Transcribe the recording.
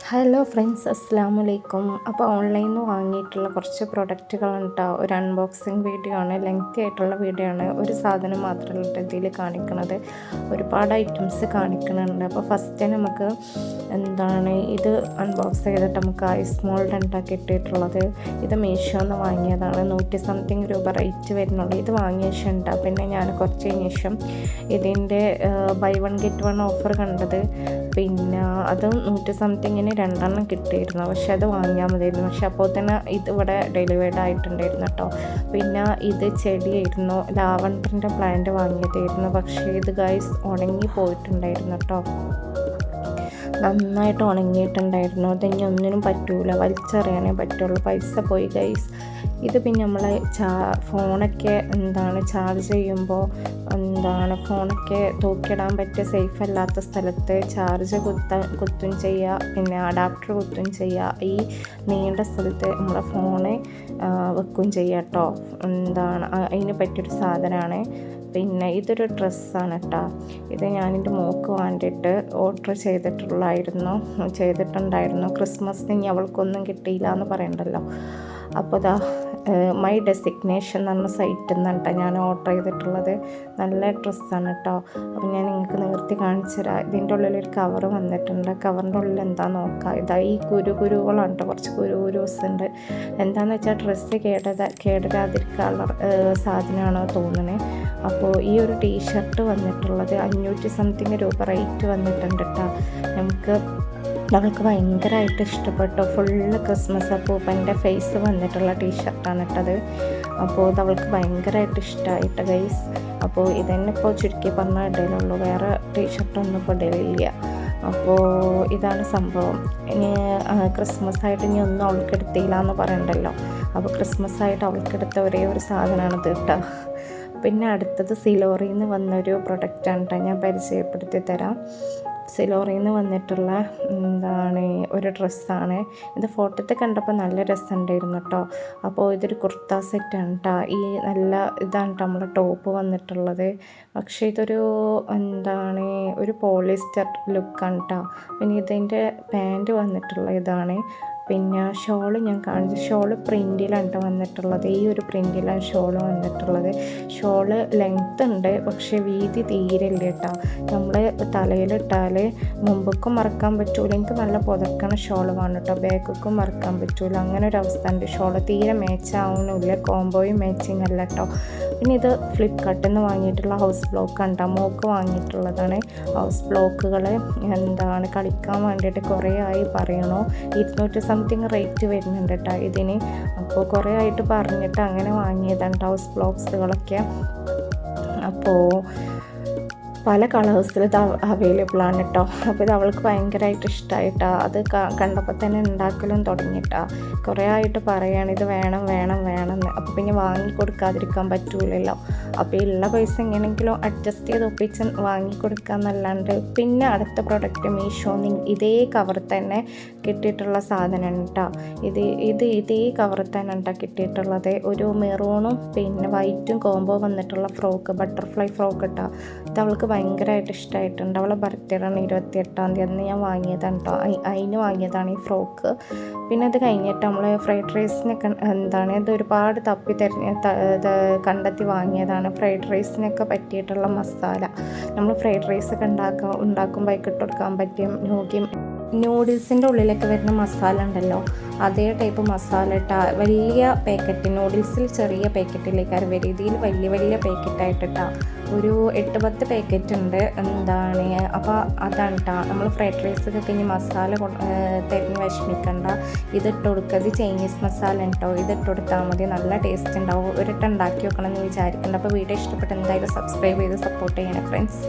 Hello friends, അസ്സലാമു അലൈക്കും. അപ്പോൾ ഓൺലൈനിൽ നിന്ന് വാങ്ങിയിട്ടുള്ള കുറച്ച് പ്രൊഡക്റ്റുകളാണ് കേട്ടോ. ഒരു അൺബോക്സിങ് വീഡിയോ ആണ്, ലെങ്തി ആയിട്ടുള്ള വീഡിയോ ആണ്. ഒരു സാധനം മാത്രമല്ല ഇതിൽ കാണിക്കുന്നത്, ഒരുപാട് ഐറ്റംസ് കാണിക്കുന്നുണ്ട്. അപ്പോൾ ഫസ്റ്റ് നമുക്ക് ഇത് അൺബോക്സ് ചെയ്തിട്ട് നമുക്ക് ഐസ് മോൾഡ് ഉണ്ടാക്കി ഇട്ടിട്ടുള്ളത്. ഇത് മീഷോന്ന് വാങ്ങിയതാണ്. 100 സംതിങ് രൂപ റേറ്റ് വരുന്നുള്ളൂ. ഇത് വാങ്ങിയ ശേഷം ഉണ്ടാകും. പിന്നെ ഞാൻ കുറച്ച് കഴിഞ്ഞ ശേഷം ഇതിൻ്റെ ബൈ 1 get 1 ഓഫർ കണ്ടത്. പിന്നെ അത് 100 സംതിങ്ങിന് 2 കിട്ടിയിരുന്നു. പക്ഷെ അത് വാങ്ങിയാൽ മതിയായിരുന്നു. പക്ഷെ അപ്പോൾ തന്നെ ഇതിവിടെ ഡെലിവേർഡ് ആയിട്ടുണ്ടായിരുന്നു കേട്ടോ. പിന്നെ ഇത് ചെടിയായിരുന്നു, ലാവണ്ടറിൻ്റെ പ്ലാന്റ് വാങ്ങിയതായിരുന്നു. പക്ഷേ ഇത് ഗൈസ് ഉണങ്ങി പോയിട്ടുണ്ടായിരുന്നു കേട്ടോ. നന്നായിട്ട് ഉണങ്ങിയിട്ടുണ്ടായിരുന്നു. അതിനി ഒന്നിനും പറ്റൂല, വലിച്ചെറിയാനേ പറ്റുള്ളൂ. പൈസ പോയി ഗൈസ്. ഇത് പിന്നെ നമ്മളെ ഫോണൊക്കെ ചാർജ് ചെയ്യുമ്പോൾ ഫോണൊക്കെ തൂക്കിയിടാൻ പറ്റിയ സേഫ് അല്ലാത്ത സ്ഥലത്ത് ചാർജ് കുത്തും ചെയ്യുക, പിന്നെ അഡാപ്റ്റർ കുത്തും ചെയ്യുക. ഈ നീണ്ട സ്ഥലത്ത് നമ്മളെ ഫോണ് വെക്കും ചെയ്യുക കേട്ടോ. അതിന് പറ്റിയൊരു സാധനമാണ്. പിന്നെ ഇതൊരു ഡ്രസ്സാണ് കേട്ടോ. ഇത് ഞാനെൻ്റെ മോൾക്ക് വേണ്ടിയിട്ട് ഓർഡർ ചെയ്തിട്ടുണ്ടായിരുന്നു. ക്രിസ്മസിന് ഇനി അവൾക്കൊന്നും കിട്ടിയില്ല എന്ന് പറയണ്ടല്ലോ. അപ്പോൾ മൈ ഡെസിഗ്നേഷൻ എന്ന് പറഞ്ഞ സൈറ്റിൽ നിന്നാണ് കേട്ടോ ഞാൻ ഓർഡർ ചെയ്തിട്ടുള്ളത്. നല്ല ഡ്രസ്സാണ് കേട്ടോ. അപ്പോൾ ഞാൻ നിങ്ങൾക്ക് നേരത്തെ കാണിച്ചു തരാം. ഇതിൻ്റെ ഉള്ളിലൊരു കവർ വന്നിട്ടുണ്ട്. കവറിൻ്റെ ഉള്ളിൽ എന്താ നോക്കാം. ഈ കുരുകളാണ് കേട്ടോ, കുറച്ച് കുരുസ് ഉണ്ട്. എന്താണെന്ന് വെച്ചാൽ ഡ്രസ്സ് കേടരാതിരിക്കാനുള്ള സാധനമാണോ തോന്നുന്നത്. അപ്പോൾ ഈ ഒരു ടീഷർട്ട് വന്നിട്ടുള്ളത് 500 സംതിങ് രൂപ റേറ്റ് വന്നിട്ടുണ്ട് കേട്ടോ. അവൾക്ക് ഭയങ്കരമായിട്ട് ഇഷ്ടപ്പെട്ടു. ഫുള്ള് ക്രിസ്മസ് അപ്പൂപ്പൻ്റെ ഫേസ് വന്നിട്ടുള്ള ടീഷർട്ടാണ് ഇട്ടത്. അപ്പോൾ ഇത് അവൾക്ക് ഭയങ്കരമായിട്ട് ഇഷ്ടമായിട്ട് ഗൈസ്. അപ്പോൾ ഇതന്നെ ഇപ്പോൾ ചുരുക്കി പറഞ്ഞ ഇടയിലുള്ളൂ, വേറെ ടീഷർട്ടൊന്നും ഇപ്പോൾ ഇടയിലില്ല. അപ്പോൾ ഇതാണ് സംഭവം. ഇനി ക്രിസ്മസ് ആയിട്ട് ഇനി ഒന്നും അവൾക്ക് എടുത്തില്ല എന്ന് പറയണ്ടല്ലോ. അപ്പോൾ ക്രിസ്മസ് ആയിട്ട് അവൾക്ക് എടുത്ത ഒരേ ഒരു സാധനമാണ് ഇത് കേട്ടോ. പിന്നെ അടുത്തത് സിലോറിയിൽ നിന്ന് വന്നൊരു പ്രൊഡക്റ്റാണ് കേട്ടോ, ഞാൻ പരിചയപ്പെടുത്തി തരാം. സിലോറിയിൽ നിന്ന് വന്നിട്ടുള്ള ഒരു ഡ്രസ്സാണ്. ഇത് ഫോട്ടോത്തിൽ കണ്ടപ്പോൾ നല്ല രസമുണ്ടായിരുന്നു കേട്ടോ. അപ്പോൾ ഇതൊരു കുർത്ത സെറ്റാണ് കേട്ടോ. ഈ നല്ല ഇതാണ് കേട്ടോ നമ്മുടെ ടോപ്പ് വന്നിട്ടുള്ളത്. പക്ഷേ ഇതൊരു ഒരു പോളിസ്റ്റർ ലുക്കാണ് കേട്ടോ. പിന്നെ ഇതിൻ്റെ പാൻറ്റ് വന്നിട്ടുള്ള ഇതാണ്. പിന്നെ ഷോള് ഞാൻ കാണിച്ചു. ഷോള് പ്രിൻറ്റിലാണ് കേട്ടോ വന്നിട്ടുള്ളത്. ഈ ഒരു പ്രിൻറ്റിലാണ് ഷോള് വന്നിട്ടുള്ളത്. ഷോള് ലെങ്ത് ഉണ്ട്, പക്ഷേ വീതി തീരെ ഇല്ല കേട്ടോ. നമ്മൾ തലയിലിട്ടാൽ മുമ്പക്കും മറക്കാൻ പറ്റൂല. എനിക്ക് നല്ല പുതക്കണ ഷോള് വേണം കേട്ടോ. ബാക്കൊക്കും മറക്കാൻ പറ്റൂല. അങ്ങനെ ഒരു അവസ്ഥ ഉണ്ട്. ഷോള് തീരെ മാച്ചാവുന്നില്ല. കോംബോയും മാച്ചിങ് അല്ല കേട്ടോ. പിന്നെ ഇത് ഫ്ലിപ്കാർട്ടിൽ നിന്ന് വാങ്ങിയിട്ടുള്ള ഹൗസ് ബ്ലോക്കാണ് കേട്ടോ. മോക്ക് വാങ്ങിയിട്ടുള്ളതാണ്. ഹൗസ് ബ്ലോക്കുകൾ കളിക്കാൻ വേണ്ടിയിട്ട് കുറേ ആയി പറയണോ. 200 സംതിങ് റേറ്റ് വരുന്നുണ്ട് കേട്ടോ ഇതിന്. അപ്പോൾ കുറേ ആയിട്ട് പറഞ്ഞിട്ട് അങ്ങനെ വാങ്ങിയതാണ് ഹൗസ് ബ്ലോക്സുകളൊക്കെ. അപ്പോൾ പല കളേഴ്സിൽ ഇത് അവൈലബിൾ ആണ് കേട്ടോ. അപ്പോൾ ഇത് അവൾക്ക് ഭയങ്കരമായിട്ട് ഇഷ്ടമായിട്ടാ. അത് കണ്ടപ്പോൾ തന്നെ ഉണ്ടാക്കലും തുടങ്ങിയിട്ടാ. കുറേ ആയിട്ട് പറയുകയാണ് ഇത് വേണം എന്ന്. അപ്പോൾ പിന്നെ വാങ്ങിക്കൊടുക്കാതിരിക്കാൻ പറ്റൂലല്ലോ. അപ്പോൾ ഉള്ള പൈസ എങ്ങനെയെങ്കിലും അഡ്ജസ്റ്റ് ചെയ്ത് ഒപ്പിച്ച് വാങ്ങിക്കൊടുക്കുക എന്നല്ലാണ്ട്. പിന്നെ അടുത്ത പ്രൊഡക്റ്റ് മീഷോന്ന് ഇതേ കവറിൽ തന്നെ കിട്ടിയിട്ടുള്ള സാധനമാണ് കേട്ടോ. ഇതേ കവറിൽ തന്നെ കേട്ടോ കിട്ടിയിട്ടുള്ളത്. ഒരു മെറൂണും പിന്നെ വൈറ്റും കോംബോ വന്നിട്ടുള്ള ഫ്രോക്ക്, ബട്ടർഫ്ലൈ ഫ്രോക്ക് കേട്ടോ. ഇത് അവൾക്ക് ഭയങ്കരമായിട്ട് ഇഷ്ടമായിട്ടുണ്ട്. അവളെ ബർത്ത്ഡേ ആണ് 28-ാം തീയതി. അന്ന് ഞാൻ വാങ്ങിയതാണ് കേട്ടോ. അതിന് വാങ്ങിയതാണ് ഈ ഫ്രോക്ക്. പിന്നെ അത് കഴിഞ്ഞിട്ട് നമ്മൾ ഫ്രൈഡ് റൈസിനൊക്കെ ഇത് ഒരുപാട് കണ്ടെത്തി വാങ്ങിയതാണ്. ഫ്രൈഡ് റൈസിനൊക്കെ പറ്റിയിട്ടുള്ള മസാല. നമ്മൾ ഫ്രൈഡ് റൈസൊക്കെ ഉണ്ടാക്കുമ്പോൾ ഇട്ട് കൊടുക്കാൻ പറ്റിയ നൂഡിൽസിൻ്റെ ഉള്ളിലൊക്കെ വരുന്ന മസാല ഉണ്ടല്ലോ, അതേ ടൈപ്പ് മസാല ഇട്ടാ വലിയ പാക്കറ്റ്. നൂഡിൽസിൽ ചെറിയ പാക്കറ്റിലേക്കാണ് വരും. ഇതിൽ വലിയ പാക്കറ്റായിട്ടിട്ടാ ഒരു 8-10 പാക്കറ്റ് ഉണ്ട്. അപ്പോൾ അതാണ് കേട്ടോ. നമ്മൾ ഫ്രൈഡ് റൈസൊക്കെ കഴിഞ്ഞ് മസാല തിരഞ്ഞ് വിഷമിക്കണ്ട. ഇതിട്ട് കൊടുക്കുക. ഇത് ചൈനീസ് മസാല കേട്ടോ. ഇതിട്ട് കൊടുത്താൽ മതി. നല്ല ടേസ്റ്റ് ഉണ്ടാവും. ഒരിട്ട് ഉണ്ടാക്കി വെക്കണം എന്ന് വിചാരിക്കുന്നുണ്ട്. അപ്പോൾ വീഡിയോ ഇഷ്ടപ്പെട്ട് എന്തായാലും സബ്സ്ക്രൈബ് ചെയ്ത് സപ്പോർട്ട് ചെയ്യണേ ഫ്രണ്ട്സ്.